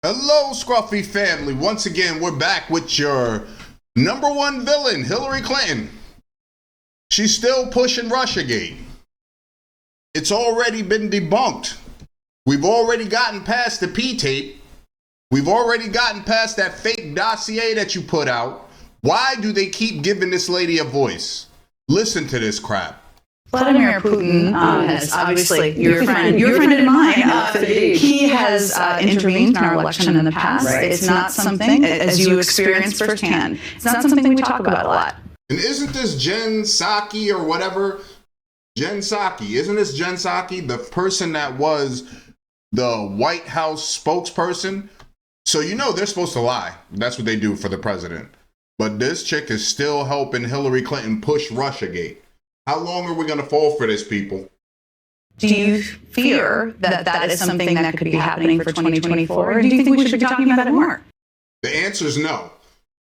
Hello, Scruffy family. Once again, we're back with your number one villain, Hillary Clinton. She's still pushing Russiagate. It's already been debunked. We've already gotten past the P-tape. We've already gotten past that fake dossier that you put out. Why do they keep giving this lady a voice? Listen to this crap. Vladimir Putin has obviously your friend and mine. He has intervened in our election in the past. Right. It's not something, as you experienced firsthand, it's not something we talk about a lot. And isn't this Jen Psaki or whatever? Jen Psaki. Isn't this Jen Psaki, the person that was the White House spokesperson? So you know they're supposed to lie. That's what they do for the president. But this chick is still helping Hillary Clinton push Russiagate. How long are we going to fall for this, people? Do you fear that that is something that could be happening for 2024? Or do you think we should be talking about it more? The answer is no.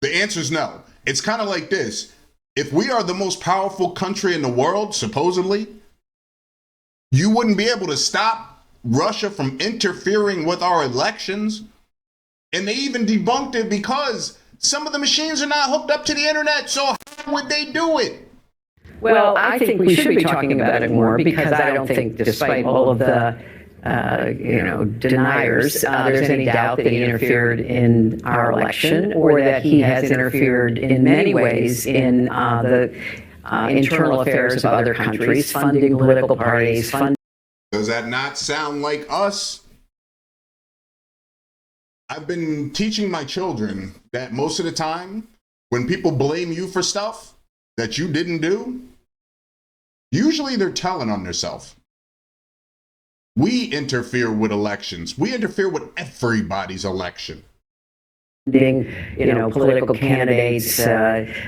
The answer is no. It's kind of like this. If we are the most powerful country in the world, supposedly, you wouldn't be able to stop Russia from interfering with our elections. And they even debunked it because some of the machines are not hooked up to the internet. So how would they do it? Well, I think we should be talking about it more because I don't think, despite all of the, deniers, there's any doubt that he interfered in our election or that he has interfered in many ways in the internal affairs of other countries, funding political parties, Does that not sound like us? I've been teaching my children that most of the time, when people blame you for stuff that you didn't do, usually they're telling on themselves. We interfere with elections. We interfere with everybody's election. Political candidates,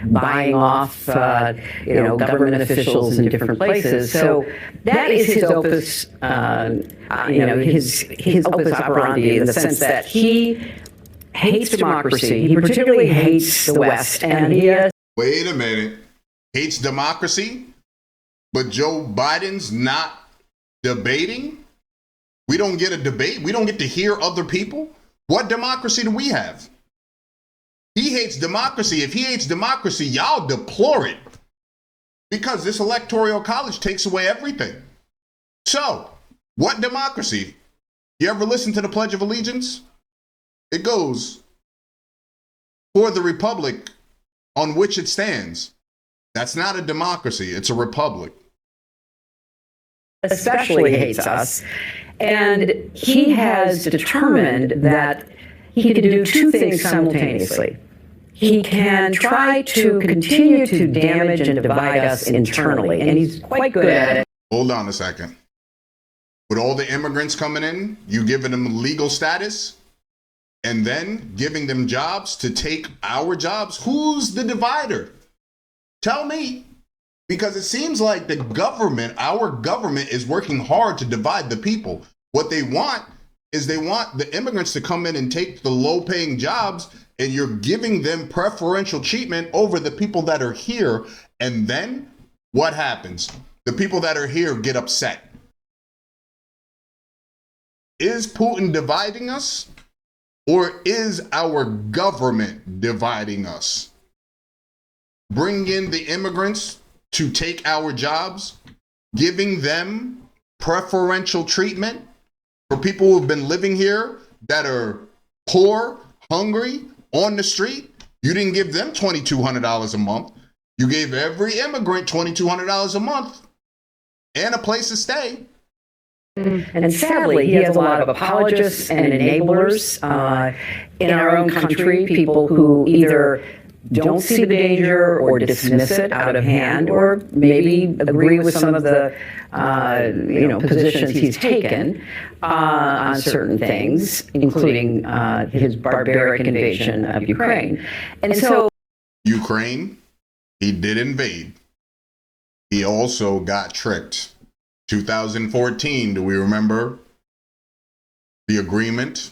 buying off, government officials in different places. So that is his opus, his opus operandi in the sense that he hates democracy. He particularly hates the West, and he Wait a minute. Hates democracy, but Joe Biden's not debating? We don't get a debate? We don't get to hear other people? What democracy do we have? He hates democracy. If he hates democracy, y'all deplore it. Because this electoral college takes away everything. So, what democracy? You ever listen to the Pledge of Allegiance? It goes, for the republic on which it stands. That's not a democracy, it's a republic. Especially hates us. And he has determined that he can do two things simultaneously. He can try to continue to damage and divide us internally, and he's quite good at it. Hold on a second. With all the immigrants coming in, you giving them legal status, and then giving them jobs to take our jobs? Who's the divider? Tell me. Because it seems like the government, our government, is working hard to divide the people. What they want is they want the immigrants to come in and take the low-paying jobs, and you're giving them preferential treatment over the people that are here. And then what happens? The people that are here get upset. Is Putin dividing us, or is our government dividing us? Bring in the immigrants to take our jobs, giving them preferential treatment for people who have been living here that are poor, hungry, on the street. You didn't give them $2,200 a month. You gave every immigrant $2,200 a month and a place to stay. And sadly, he has a lot of apologists and enablers in our own country, people who either don't see the danger or dismiss it out of hand, or maybe agree with some of the positions he's taken on certain things, including his barbaric invasion of Ukraine. And so Ukraine, he did invade. He also got tricked. 2014, do we remember the agreement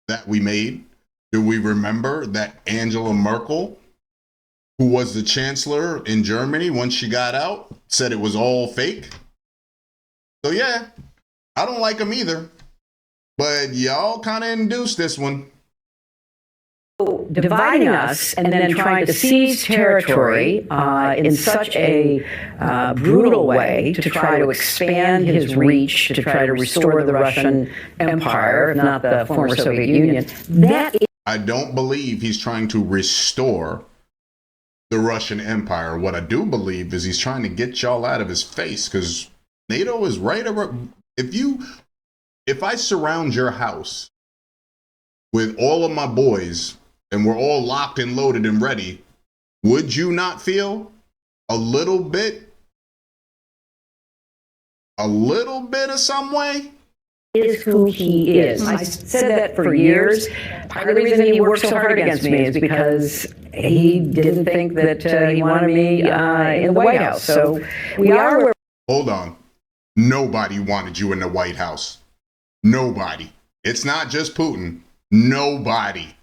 that we made? Do we remember that Angela Merkel, who was the chancellor in Germany once she got out, said it was all fake? So yeah, I don't like him either. But y'all kind of induced this one. Dividing us and then trying to seize territory in such a brutal way to try to expand his reach, to try to restore the Russian Empire, if not the former Soviet Union. That is I don't believe he's trying to restore the Russian Empire. What I do believe is he's trying to get y'all out of his face, because NATO is right around. If I surround your house with all of my boys and we're all locked and loaded and ready, would you not feel a little bit of some way? is who he is. I said that for years. Part of the reason he worked so hard against me is because he didn't think that he wanted me in the White House. So we are where. Hold on. Nobody wanted you in the White House. Nobody. It's not just Putin. Nobody.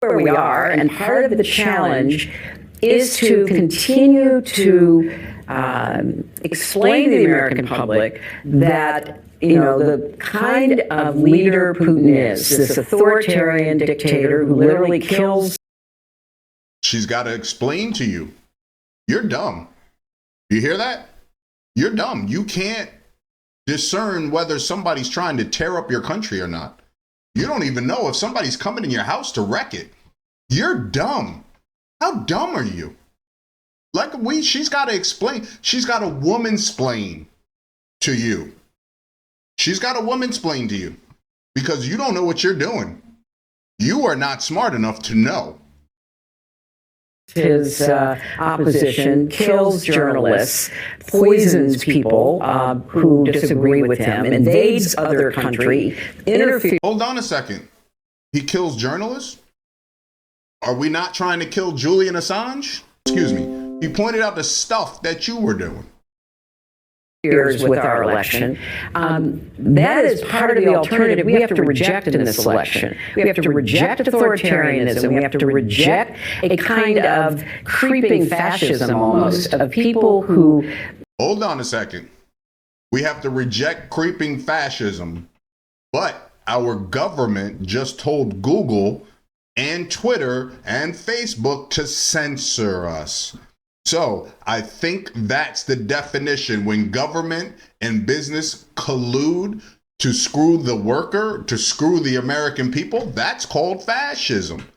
Where we are, and part of the challenge is to continue to explain to the American public that, you know, the kind of leader Putin is, this authoritarian dictator who literally kills. She's got to explain to you, you're dumb. You hear that? You're dumb. You can't discern whether somebody's trying to tear up your country or not. You don't even know if somebody's coming in your house to wreck it. You're dumb. How dumb are you? She's got to explain. She's got a woman-splain to you. She's got a woman-splain to you because you don't know what you're doing. You are not smart enough to know. His opposition, kills journalists, poisons people who disagree with him, invades other country, interferes. Hold on a second. He kills journalists? Are we not trying to kill Julian Assange? Excuse me. He pointed out the stuff that you were doing. With our election. That is part of the alternative we have to reject in this election. We have to reject authoritarianism. We have to reject a kind of creeping fascism almost of people who. Hold on a second. We have to reject creeping fascism, but our government just told Google and Twitter and Facebook to censor us. So I think that's the definition. When government and business collude to screw the worker, to screw the American people, that's called fascism.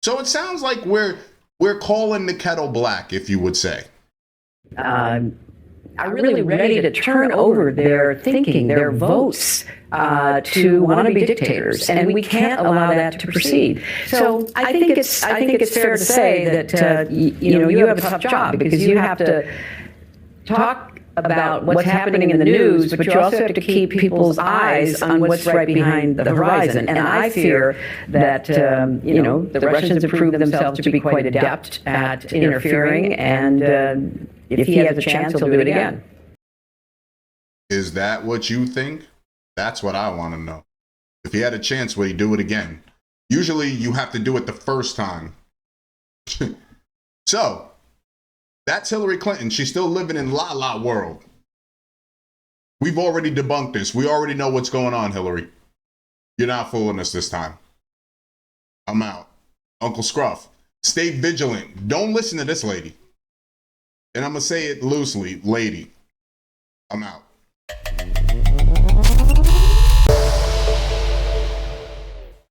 So it sounds like we're calling the kettle black, if you would say. Are really ready to turn over their thinking, their votes, to want to be dictators, and we can't allow that to proceed. So I think it's fair to say that you have a tough job because you have to talk about what's happening in the news, but you also have to keep people's eyes on what's right behind the horizon. And I fear that the Russians have proved themselves to be quite adept at interfering, and if he has a chance, he'll do it again. Is that what you think? That's what I want to know. If he had a chance, would he do it again? Usually you have to do it the first time. So, that's Hillary Clinton. She's still living in La La world. We've already debunked this. We already know what's going on, Hillary. You're not fooling us this time. I'm out. Uncle Scruff, stay vigilant. Don't listen to this lady. And I'm going to say it loosely, lady. I'm out.